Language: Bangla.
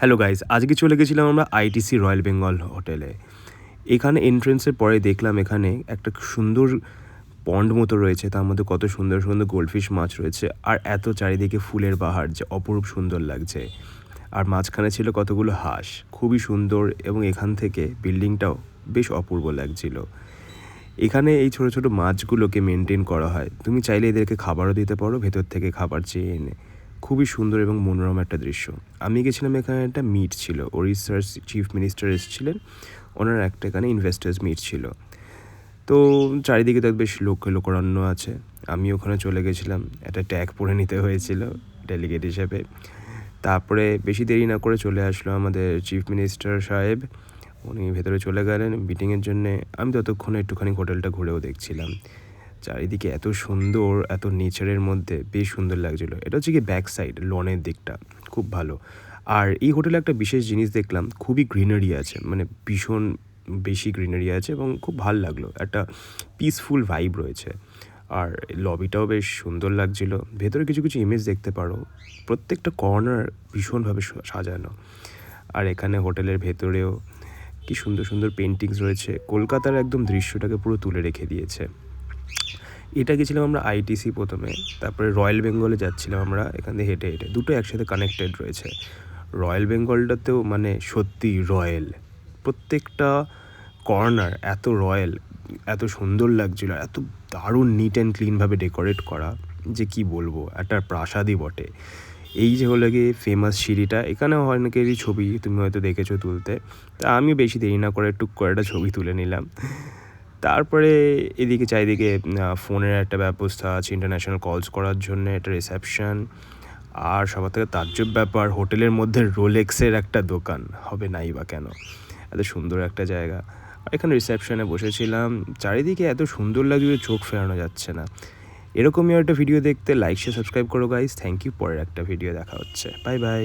হ্যালো গাইস, আজকে চলে গেছিলাম আমরা আইটিসি রয়্যাল বেঙ্গল হোটেলে। এখানে এন্ট্রেন্সের পরে দেখলাম এখানে একটা সুন্দর পন্ড মতো রয়েছে, তার মধ্যে কত সুন্দর সুন্দর গোল্ডফিশ মাছ রয়েছে, আর এত চারিদিকে ফুলের বাহার যে অপরূপ সুন্দর লাগছে। আর মাঝখানে ছিল কতগুলো হাঁস, খুবই সুন্দর, এবং এখান থেকে বিল্ডিংটাও বেশ অপূর্ব লাগছিল। এখানে এই ছোটো ছোটো মাছগুলোকে মেনটেন করা হয়, তুমি চাইলে এদেরকে খাবারও দিতে পারো ভেতর থেকে খাবার চেয়ে এনে। খুবই সুন্দর এবং মনোরম একটা দৃশ্য। আমি গেছিলাম, এখানে একটা মিট ছিল, ওড়িশার চিফ মিনিস্টার এসেছিলেন, ওনার একটা এখানে ইনভেস্টার্স মিট ছিল। তো চারিদিকে তো বেশ লোকারণ্য আছে, আমি ওখানে চলে গেছিলাম, একটা ট্যাগ পরে নিতে হয়েছিল ডেলিগেট হিসেবে। তারপরে বেশি দেরি না করে চলে আসলো আমাদের চিফ মিনিস্টার সাহেব, উনি ভেতরে চলে গেলেন মিটিংয়ের জন্যে। আমি ততক্ষণে একটুখানি হোটেলটা ঘুরেও দেখছিলাম, চারিদিকে এত সুন্দর, এত নেচারের মধ্যে বেশ সুন্দর লাগছিলো। এটা হচ্ছে কি ব্যাক সাইড, লনের দিকটা খুব ভালো। আর এই হোটেলে একটা বিশেষ জিনিস দেখলাম, খুবই গ্রিনারি আছে, মানে ভীষণ বেশি গ্রিনারি আছে এবং খুব ভালো লাগলো, একটা পিসফুল ভাইব রয়েছে। আর লবিটাও বেশ সুন্দর লাগছিলো, ভেতরে কিছু কিছু ইমেজ দেখতে পারো, প্রত্যেকটা কর্নার ভীষণভাবে সাজানো। আর এখানে হোটেলের ভেতরেও কি সুন্দর সুন্দর পেন্টিংস রয়েছে, কলকাতার একদম দৃশ্যটাকে পুরো তুলে রেখে দিয়েছে। এটা গেছিলাম আমরা আইটিসি প্রথমে, তারপরে রয়্যাল বেঙ্গলে যাচ্ছিলাম আমরা, এখান থেকে হেঁটে হেঁটে, দুটো একসাথে কানেক্টেড রয়েছে। রয়্যাল বেঙ্গলটাতেও মানে সত্যি রয়্যাল, প্রত্যেকটা কর্নার এত রয়্যাল, এত সুন্দর লাগছিলো, এত দারুণ নিট অ্যান্ড ক্লিনভাবে ডেকোরেট করা যে কি বলবো, একটা প্রাসাদই বটে। এই যে হলো গিয়ে ফেমাস সিঁড়িটা, এখানেও অনেকেরই ছবি তুমি হয়তো দেখেছো তুলতে, তা আমি বেশি দেরি না করে টুক করে একটা ছবি তুলে নিলাম। তারপরে এদিকে চারিদিকে ফোনের একটা ব্যবস্থা আছে, ইন্টারন্যাশনাল কলস করার জন্য একটা রিসেপশন। আর সবার থেকে তাজ্জব ব্যাপার, হোটেলের মধ্যে রোলেক্সের একটা দোকান হবে নাই বা কেন, এত সুন্দর একটা জায়গা। আর এখানে রিসেপশনে বসেছিলাম, চারিদিকে এত সুন্দর লাগছে চোখ ফেরানো যাচ্ছে না। এরকমই একটা ভিডিও দেখতে লাইক শেয়ার সাবস্ক্রাইব করো গাইস। থ্যাংক ইউ, পরের একটা ভিডিও দেখা হচ্ছে, বাই বাই।